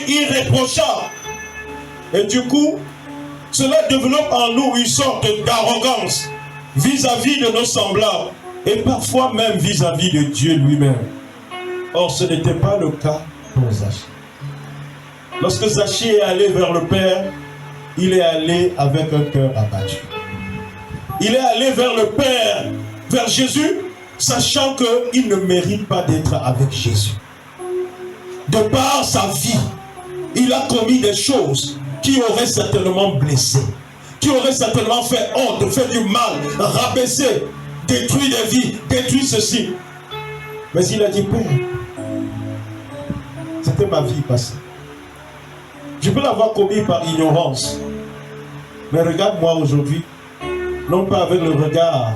irréprochable. Et du coup, cela développe en nous une sorte d'arrogance vis-à-vis de nos semblables et parfois même vis-à-vis de Dieu lui-même. Or, ce n'était pas le cas pour Zachée. Lorsque Zachée est allé vers le Père, il est allé avec un cœur abattu. Il est allé vers le Père, vers Jésus, sachant qu'il ne mérite pas d'être avec Jésus. De par sa vie, il a commis des choses qui auraient certainement blessé, qui auraient certainement fait honte, fait du mal, rabaissé, détruit des vies, détruit ceci. Mais il a dit, Père, c'était ma vie passée. Je peux l'avoir commis par ignorance. Mais regarde-moi aujourd'hui, non pas avec le regard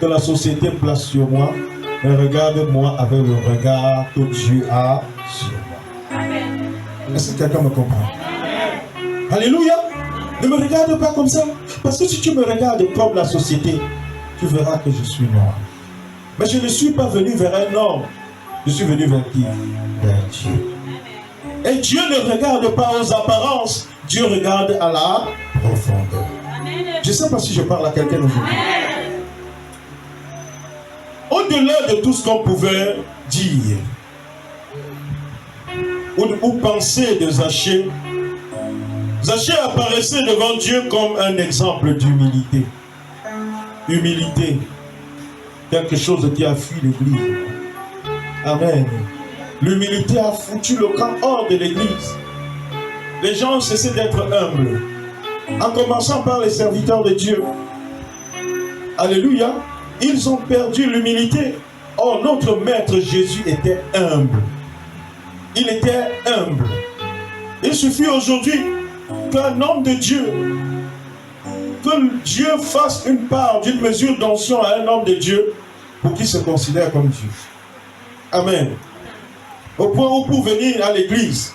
que la société place sur moi, mais regarde-moi avec le regard que Dieu a sur moi. Est-ce que quelqu'un me comprend? Alléluia. Ne me regarde pas comme ça. Parce que si tu me regardes comme la société, tu verras que je suis noir. Mais je ne suis pas venu vers un homme. Je suis venu vers qui? Vers Dieu. Et Dieu ne regarde pas aux apparences. Dieu regarde à la profondeur. Je ne sais pas si je parle à quelqu'un aujourd'hui. Au-delà de tout ce qu'on pouvait dire ou penser de Zachée, Zachée apparaissait devant Dieu comme un exemple d'humilité. Humilité, quelque chose qui a fui l'église. Amen. L'humilité a foutu le camp hors de l'église. Les gens ont cessé d'être humbles, en commençant par les serviteurs de Dieu. Alléluia. Ils ont perdu l'humilité. Or, notre maître Jésus était humble. Il était humble. Il suffit aujourd'hui qu'un homme de Dieu, que Dieu fasse une part d'une mesure d'onction à un homme de Dieu pour qu'il se considère comme Dieu. Amen. Au point où pour venir à l'église,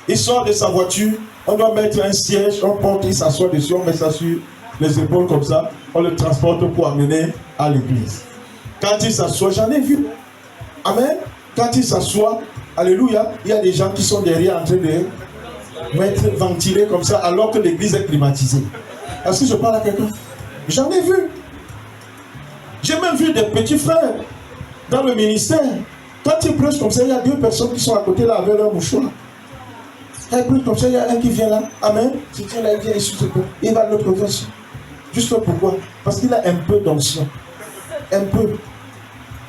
il sort de sa voiture, on doit mettre un siège, on porte, il s'assoit dessus, on met ça sur les épaules comme ça, on le transporte pour amener à l'église. Quand il s'assoit, j'en ai vu. Amen. Quand il s'assoit, alléluia, il y a des gens qui sont derrière en train de mettre ventilé comme ça alors que l'église est climatisée. Est-ce que je parle à quelqu'un? J'en ai vu. J'ai même vu des petits frères dans le ministère. Quand ils prêchent comme ça, il y a deux personnes qui sont à côté là avec leur mouchoir. Quand ils prêchent comme ça, il y a un qui vient là. Amen. Si tu es là, il vient ici, il va de l'autre côté. Juste pourquoi? Parce qu'il a un peu d'onction. Un peu.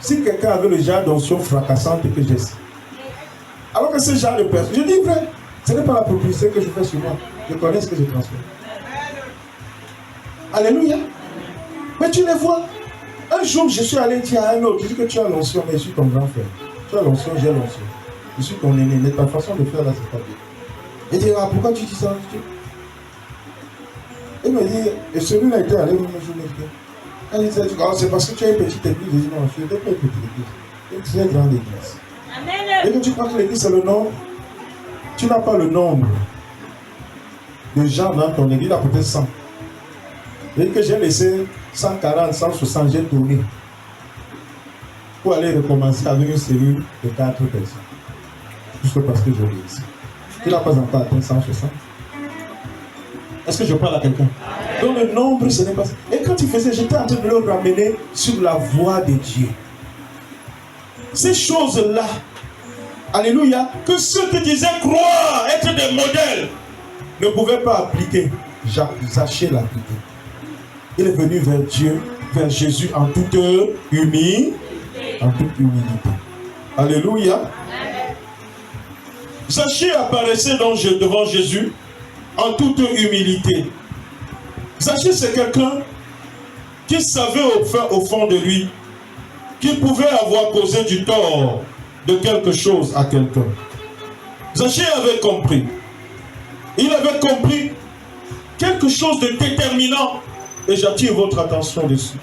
Si quelqu'un avait le genre d'onction fracassante que j'ai, alors que ce genre de personne, je dis vrai, ce n'est pas la propriété que je fais sur moi. Je connais ce que je transmets. Alléluia. Mais tu les vois. Un jour, je suis allé dire à un autre, je dis que tu as l'onction, mais je suis ton grand frère. Tu as l'onction, j'ai l'onction. Je suis ton aîné, mais ta façon de faire là, c'est pas bien. Il dit, ah, pourquoi tu dis ça? Il me dit, et celui-là était allé une journée. Il dit, oh, c'est parce que tu as une petite église. Je dis, non, je n'ai pas une petite église. Une très grande église. Amen. Et que tu crois que l'église c'est le nombre? Tu n'as pas le nombre de gens dans ton église, là peut-être 100. Et que j'ai laissé 140, 160, j'ai tourné pour aller recommencer avec une cellule de 4 personnes. Juste parce que je l'ai ici. Tu n'as pas encore atteint 160. Est-ce que je parle à quelqu'un? Donc le nombre, ce n'est pas ça. Et quand il faisait, j'étais en train de le ramener sur la voie de Dieu. Ces choses-là, alléluia, que ceux qui disaient croire, être des modèles, ne pouvaient pas appliquer. Zachée l'appliquait. Il est venu vers Dieu, vers Jésus en toute humilité. En toute humilité. Alléluia. Zachée apparaissait donc devant Jésus en toute humilité. Zachée, c'est quelqu'un qui savait au fond de lui qu'il pouvait avoir causé du tort de quelque chose à quelqu'un. Zachée avait compris. Il avait compris quelque chose de déterminant. Et j'attire votre attention dessus.